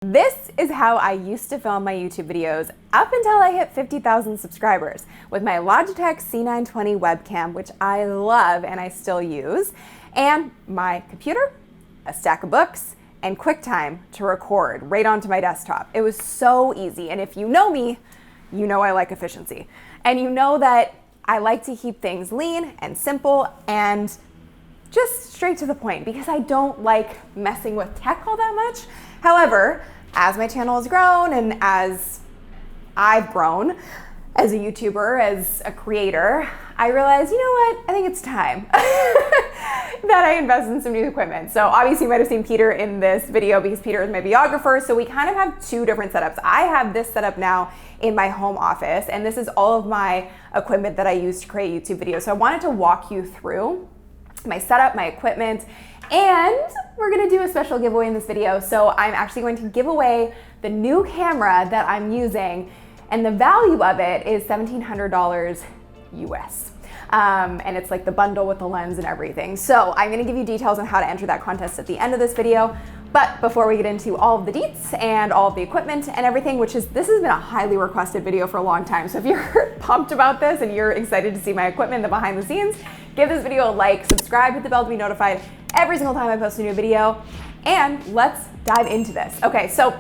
This is how I used to film my YouTube videos up until I hit 50,000 subscribers with my Logitech C920 webcam, which I love and I still use, and my computer, a stack of books, and QuickTime to record right onto my desktop. It was so easy, and if you know me, you know I like efficiency. And you know that I like to keep things lean and simple and just straight to the point because I don't like messing with tech all that much. However, as my channel has grown and as I've grown as a YouTuber, as a creator, I realized, you know what, I think it's time that I invest in some new equipment. So obviously you might have seen Peter in this video because Peter is my videographer. So we kind of have two different setups. I have this setup now in my home office, and this is all of my equipment that I use to create YouTube videos. So I wanted to walk you through my setup, my equipment, and we're gonna do a special giveaway in this video. So I'm actually going to give away the new camera that I'm using, and the value of it is $1,700 US. And it's like the bundle with the lens and everything. So I'm gonna give you details on how to enter that contest at the end of this video. But before we get into all of the deets and all of the equipment and everything, this has been a highly requested video for a long time. So if you're pumped about this and you're excited to see my equipment, the behind the scenes, give this video a like, subscribe, hit the bell to be notified every single time I post a new video, and let's dive into this. Okay, so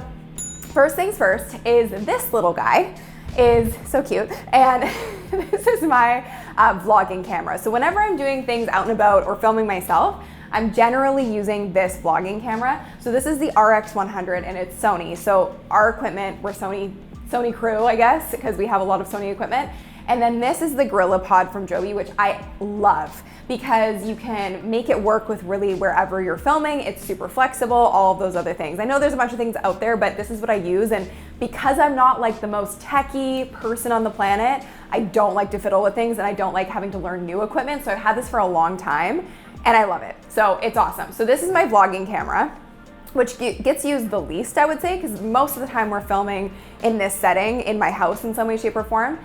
first things first is this little guy is so cute, and this is my vlogging camera. So whenever I'm doing things out and about or filming myself, I'm generally using this vlogging camera. So this is the RX100 and it's Sony. So our equipment, we're Sony crew, I guess, because we have a lot of Sony equipment. And then this is the GorillaPod from Joby, which I love because you can make it work with really wherever you're filming. It's super flexible, all of those other things. I know there's a bunch of things out there, but this is what I use. And because I'm not like the most techie person on the planet, I don't like to fiddle with things and I don't like having to learn new equipment. So I've had this for a long time and I love it. So it's awesome. So this is my vlogging camera, which gets used the least, I would say, because most of the time we're filming in this setting in my house in some way, shape, or form.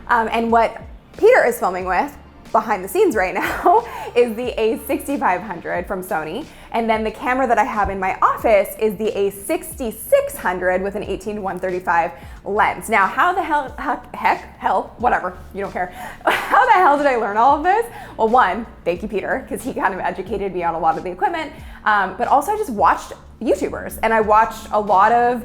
And what Peter is filming with behind the scenes right now is the A6500 from Sony. And then the camera that I have in my office is the A6600 with an 18-135 lens. Now, how the hell, whatever, you don't care. How the hell did I learn all of this? Well, one, thank you, Peter, because he kind of educated me on a lot of the equipment. But also I just watched YouTubers and I watched a lot of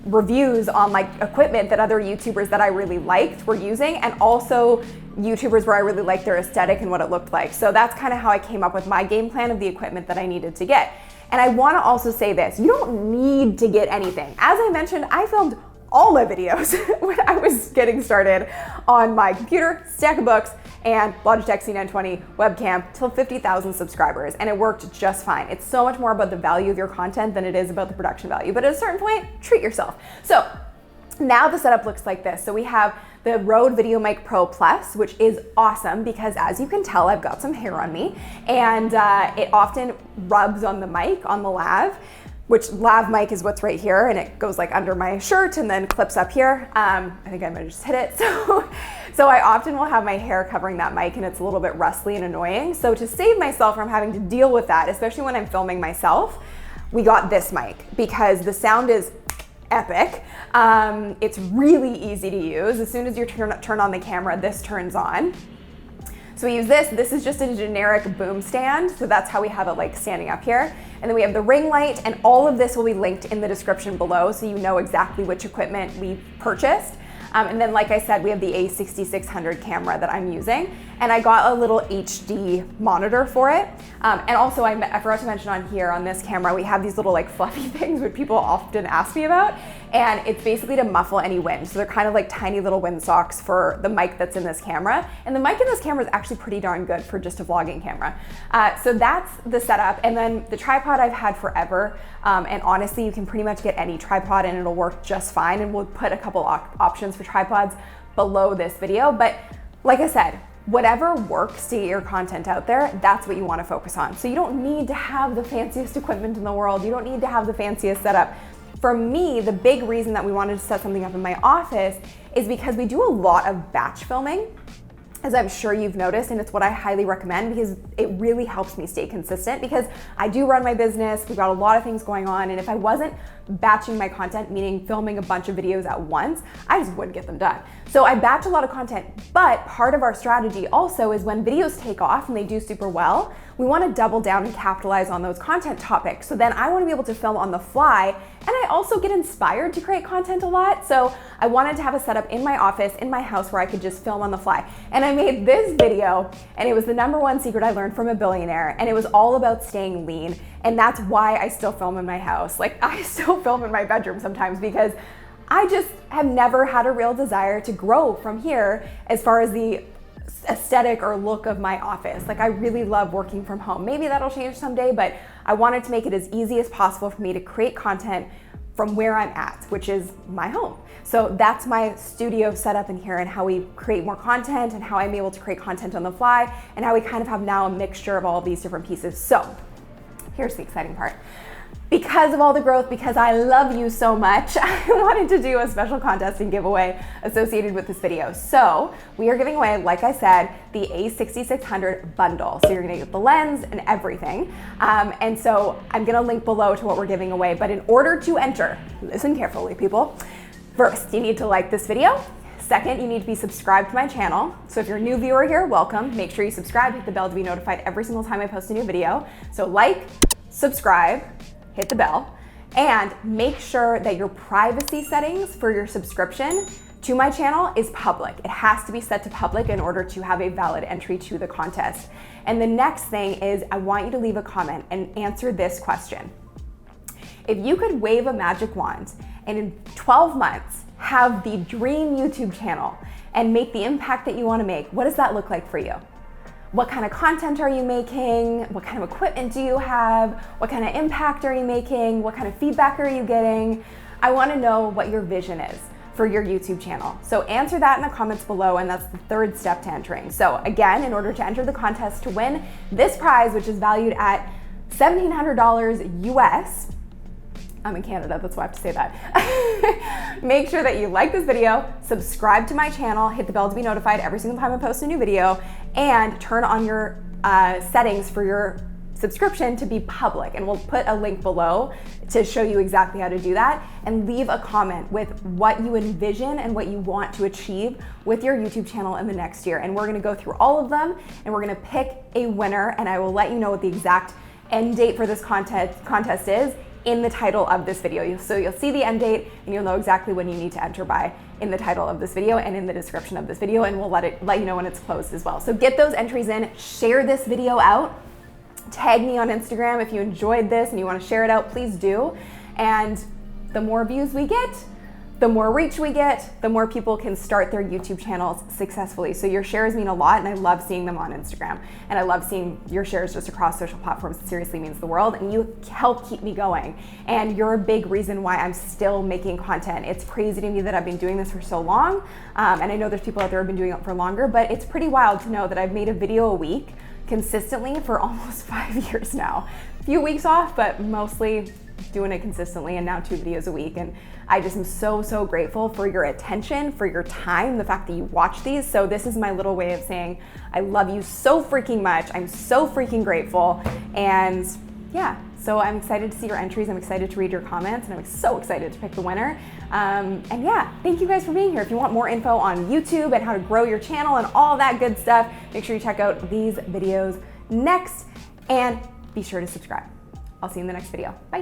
reviews on like equipment that other YouTubers that I really liked were using, and also YouTubers where I really liked their aesthetic and what it looked like. So that's kind of how I came up with my game plan of the equipment that I needed to get. And I want to also say this, you don't need to get anything. As I mentioned, I filmed all my videos when I was getting started on my computer, stack of books, and Logitech C920 webcam till 50,000 subscribers, and it worked just fine. It's so much more about the value of your content than it is about the production value, but at a certain point, treat yourself. So now the setup looks like this. So we have the Rode VideoMic Pro Plus, which is awesome because as you can tell, I've got some hair on me, and it often rubs on the mic, on the lav, which lav mic is what's right here, and it goes like under my shirt and then clips up here. I think I might have just hit it. So I often will have my hair covering that mic and it's a little bit rustly and annoying. So to save myself from having to deal with that, especially when I'm filming myself, we got this mic because the sound is epic. It's really easy to use. As soon as you turn on the camera, this turns on. So we use this. This is just a generic boom stand. So that's how we have it like standing up here. And then we have the ring light, and all of this will be linked in the description below so you know exactly which equipment we purchased. And then, like I said, we have the A6600 camera that I'm using, and I got a little HD monitor for it. And also, I forgot to mention on here, on this camera, we have these little like fluffy things which people often ask me about, and it's basically to muffle any wind. So they're kind of like tiny little wind socks for the mic that's in this camera. And the mic in this camera is actually pretty darn good for just a vlogging camera. So that's the setup. And then the tripod I've had forever. And honestly, you can pretty much get any tripod and it'll work just fine. And we'll put a couple options for tripods below this video. But like I said, whatever works to get your content out there, that's what you want to focus on. So you don't need to have the fanciest equipment in the world. You don't need to have the fanciest setup. For me, the big reason that we wanted to set something up in my office is because we do a lot of batch filming. as I'm sure you've noticed, and it's what I highly recommend because it really helps me stay consistent, because I do run my business, we've got a lot of things going on, and if I wasn't batching my content, meaning filming a bunch of videos at once, I just wouldn't get them done. So I batch a lot of content, but part of our strategy also is when videos take off and they do super well, we want to double down and capitalize on those content topics. So then I want to be able to film on the fly, and I also get inspired to create content a lot. So I wanted to have a setup in my office, in my house, where I could just film on the fly. And I made this video, and it was the #1 secret I learned from a billionaire, and it was all about staying lean. And that's why I still film in my house. Like, I still film in my bedroom sometimes, because I just have never had a real desire to grow from here as far as the aesthetic or look of my office. Like, I really love working from home. Maybe that'll change someday, but I wanted to make it as easy as possible for me to create content from where I'm at, which is my home. So that's my studio setup in here, and how we create more content, and how I'm able to create content on the fly, and how we kind of have now a mixture of all of these different pieces. So here's the exciting part. Because of all the growth, because I love you so much, I wanted to do a special contest and giveaway associated with this video. So we are giving away, like I said, the A6600 bundle. So you're gonna get the lens and everything. And so I'm gonna link below to what we're giving away. But in order to enter, listen carefully, people. First, you need to like this video. Second, you need to be subscribed to my channel. So if you're a new viewer here, welcome. Make sure you subscribe, hit the bell to be notified every single time I post a new video. So like, subscribe, hit the bell, and make sure that your privacy settings for your subscription to my channel is public. It has to be set to public in order to have a valid entry to the contest. And the next thing is, I want you to leave a comment and answer this question. If you could wave a magic wand and in 12 months have the dream YouTube channel and make the impact that you want to make, what does that look like for you? What kind of content are you making? What kind of equipment do you have? What kind of impact are you making? What kind of feedback are you getting? I want to know what your vision is for your YouTube channel. So answer that in the comments below, and that's the third step to entering. So again, in order to enter the contest to win this prize, which is valued at $1,700 US, I'm in Canada, that's why I have to say that. Make sure that you like this video, subscribe to my channel, hit the bell to be notified every single time I post a new video, and turn on your settings for your subscription to be public. And we'll put a link below to show you exactly how to do that. And leave a comment with what you envision and what you want to achieve with your YouTube channel in the next year. And we're gonna go through all of them, and we're gonna pick a winner, and I will let you know what the exact end date for this contest is in the title of this video. So you'll see the end date, and you'll know exactly when you need to enter by in the title of this video and in the description of this video, and we'll let you know when it's closed as well. So get those entries in, share this video out, tag me on Instagram if you enjoyed this and you want to share it out, please do. And the more views we get, the more reach we get, the more people can start their YouTube channels successfully. So your shares mean a lot, and I love seeing them on Instagram. And I love seeing your shares just across social platforms. It seriously means the world, and you help keep me going. And you're a big reason why I'm still making content. It's crazy to me that I've been doing this for so long. And I know there's people out there who've been doing it for longer, but it's pretty wild to know that I've made a video a week consistently for almost 5 years now. A few weeks off, but mostly doing it consistently, and now 2 videos a week. And I just am so grateful for your attention, for your time, the fact that you watch these. So this is my little way of saying I love you so freaking much. I'm so freaking grateful. And yeah, so I'm excited to see your entries. I'm excited to read your comments, and I'm so excited to pick the winner. And yeah, thank you guys for being here. If you want more info on YouTube and how to grow your channel and all that good stuff, make sure you check out these videos next, and be sure to subscribe. I'll see you in the next video. Bye.